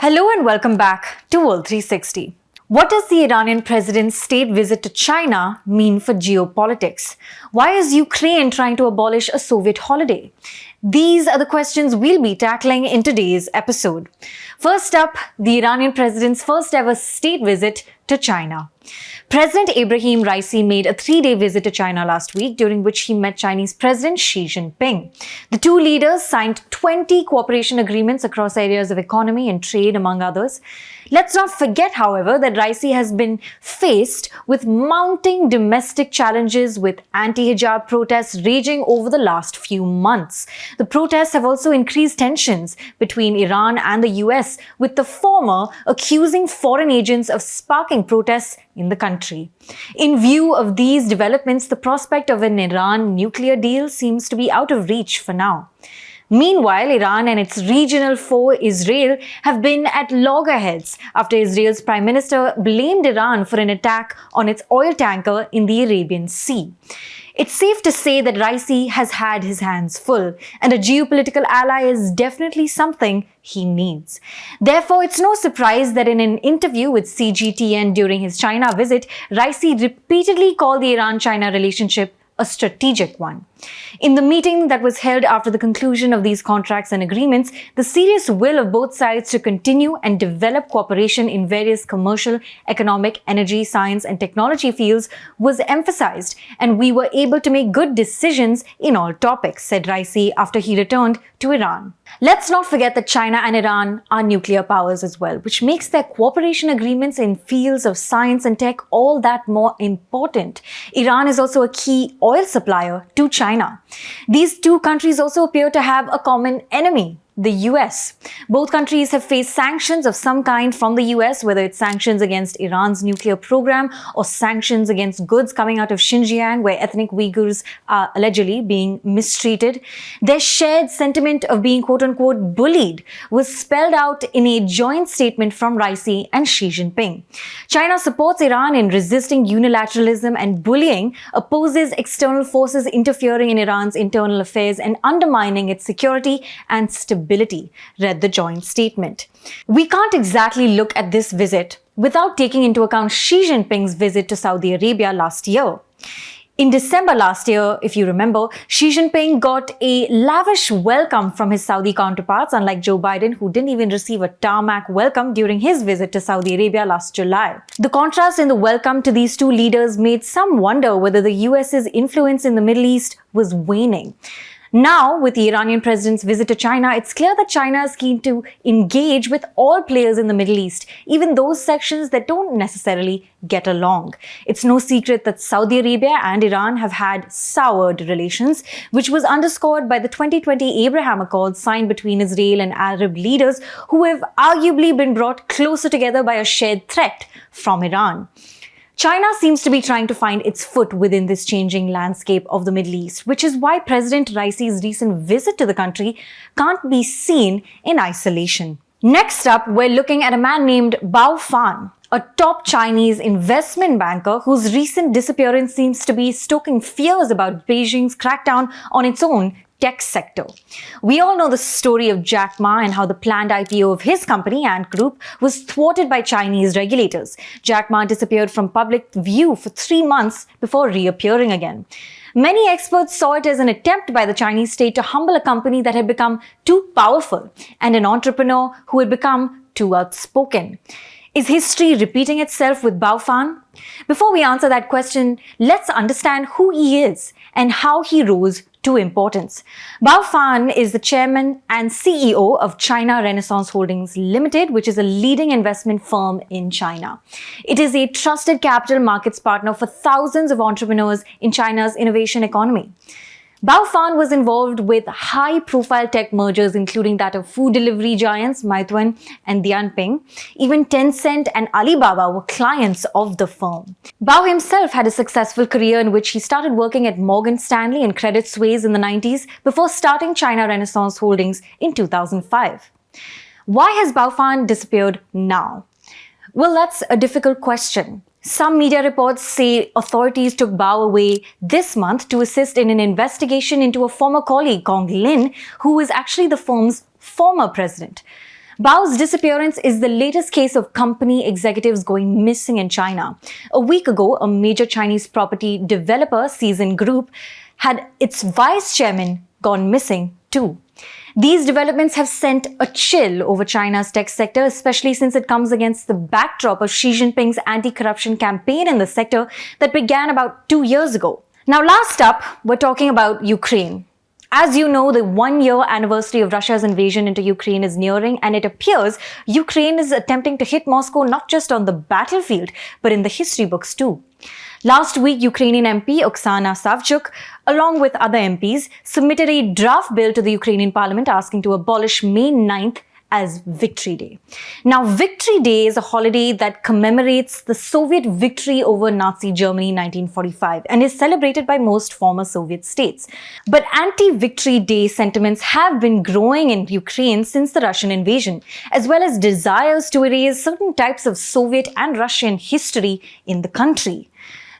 Hello and welcome back to World 360. What does the Iranian president's state visit to China mean for geopolitics? Why is Ukraine trying to abolish a Soviet holiday? These are the questions we'll be tackling in today's episode. First up, the Iranian president's first ever state visit to China. President Ebrahim Raisi made a 3-day visit to China last week, during which he met Chinese President Xi Jinping. The two leaders signed 20 cooperation agreements across areas of economy and trade, among others. Let's not forget, however, that Raisi has been faced with mounting domestic challenges, with anti-hijab protests raging over the last few months. The protests have also increased tensions between Iran and the US, with the former accusing foreign agents of sparking protests in the country. In view of these developments, the prospect of an Iran nuclear deal seems to be out of reach for now. Meanwhile, Iran and its regional foe Israel have been at loggerheads after Israel's Prime Minister blamed Iran for an attack on its oil tanker in the Arabian Sea. It's safe to say that Raisi has had his hands full, and a geopolitical ally is definitely something he needs. Therefore, it's no surprise that in an interview with CGTN during his China visit, Raisi repeatedly called the Iran-China relationship a strategic one. In the meeting that was held after the conclusion of these contracts and agreements, the serious will of both sides to continue and develop cooperation in various commercial, economic, energy, science, and technology fields was emphasized, and we were able to make good decisions in all topics, said Raisi after he returned to Iran. Let's not forget that China and Iran are nuclear powers as well, which makes their cooperation agreements in fields of science and tech all that more important. Iran is also a key oil supplier to China. These two countries also appear to have a common enemy, the US. Both countries have faced sanctions of some kind from the US, whether it's sanctions against Iran's nuclear program or sanctions against goods coming out of Xinjiang, where ethnic Uyghurs are allegedly being mistreated. Their shared sentiment of being quote-unquote bullied was spelled out in a joint statement from Raisi and Xi Jinping. China supports Iran in resisting unilateralism and bullying, opposes external forces interfering in Iran's internal affairs and undermining its security and stability, read the joint statement. We can't exactly look at this visit without taking into account Xi Jinping's visit to Saudi Arabia last year. In December last year, if you remember, Xi Jinping got a lavish welcome from his Saudi counterparts, unlike Joe Biden, who didn't even receive a tarmac welcome during his visit to Saudi Arabia last July. The contrast in the welcome to these two leaders made some wonder whether the US's influence in the Middle East was waning. Now, with the Iranian president's visit to China, it's clear that China is keen to engage with all players in the Middle East, even those sections that don't necessarily get along. It's no secret that Saudi Arabia and Iran have had soured relations, which was underscored by the 2020 Abraham Accords signed between Israel and Arab leaders, who have arguably been brought closer together by a shared threat from Iran. China seems to be trying to find its foot within this changing landscape of the Middle East, which is why President Raisi's recent visit to the country can't be seen in isolation. Next up, we're looking at a man named Bao Fan, a top Chinese investment banker whose recent disappearance seems to be stoking fears about Beijing's crackdown on its own tech sector. We all know the story of Jack Ma and how the planned IPO of his company, Ant Group, was thwarted by Chinese regulators. Jack Ma disappeared from public view for 3 months before reappearing again. Many experts saw it as an attempt by the Chinese state to humble a company that had become too powerful and an entrepreneur who had become too outspoken. Is history repeating itself with Bao Fan? Before we answer that question, let's understand who he is and how he rose to importance. Bao Fan is the chairman and CEO of China Renaissance Holdings Limited, which is a leading investment firm in China. It is a trusted capital markets partner for thousands of entrepreneurs in China's innovation economy. Bao Fan was involved with high-profile tech mergers, including that of food delivery giants Meituan and Dianping. Even Tencent and Alibaba were clients of the firm. Bao himself had a successful career in which he started working at Morgan Stanley and Credit Suisse in the 90s before starting China Renaissance Holdings in 2005. Why has Bao Fan disappeared now? Well, that's a difficult question. Some media reports say authorities took Bao away this month to assist in an investigation into a former colleague, Kong Lin, who was actually the firm's former president. Bao's disappearance is the latest case of company executives going missing in China. A week ago, a major Chinese property developer, Season Group, had its vice chairman gone missing too. These developments have sent a chill over China's tech sector, especially since it comes against the backdrop of Xi Jinping's anti-corruption campaign in the sector that began about 2 years ago. Now, last up, we're talking about Ukraine. As you know, the 1-year anniversary of Russia's invasion into Ukraine is nearing, and it appears Ukraine is attempting to hit Moscow not just on the battlefield, but in the history books too. Last week, Ukrainian MP Oksana Savchuk, along with other MPs, submitted a draft bill to the Ukrainian parliament asking to abolish May 9th as Victory Day. Now, Victory Day is a holiday that commemorates the Soviet victory over Nazi Germany in 1945 and is celebrated by most former Soviet states. But anti-Victory Day sentiments have been growing in Ukraine since the Russian invasion, as well as desires to erase certain types of Soviet and Russian history in the country.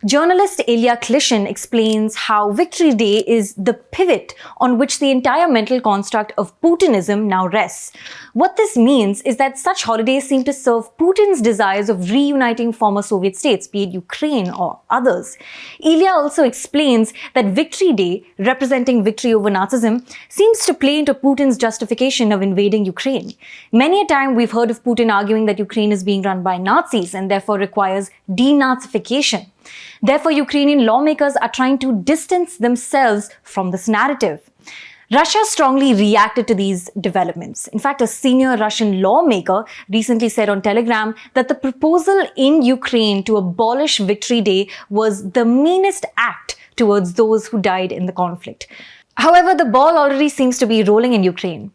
Journalist Ilya Klishin explains how Victory Day is the pivot on which the entire mental construct of Putinism now rests. What this means is that such holidays seem to serve Putin's desires of reuniting former Soviet states, be it Ukraine or others. Ilya also explains that Victory Day, representing victory over Nazism, seems to play into Putin's justification of invading Ukraine. Many a time we've heard of Putin arguing that Ukraine is being run by Nazis and therefore requires denazification. Therefore, Ukrainian lawmakers are trying to distance themselves from this narrative. Russia strongly reacted to these developments. In fact, a senior Russian lawmaker recently said on Telegram that the proposal in Ukraine to abolish Victory Day was the meanest act towards those who died in the conflict. However, the ball already seems to be rolling in Ukraine.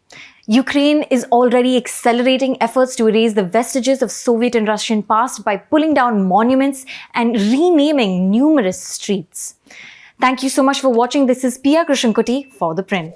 Ukraine is already accelerating efforts to erase the vestiges of Soviet and Russian past by pulling down monuments and renaming numerous streets. Thank you so much for watching. This is Pia Krishnankutty for ThePrint.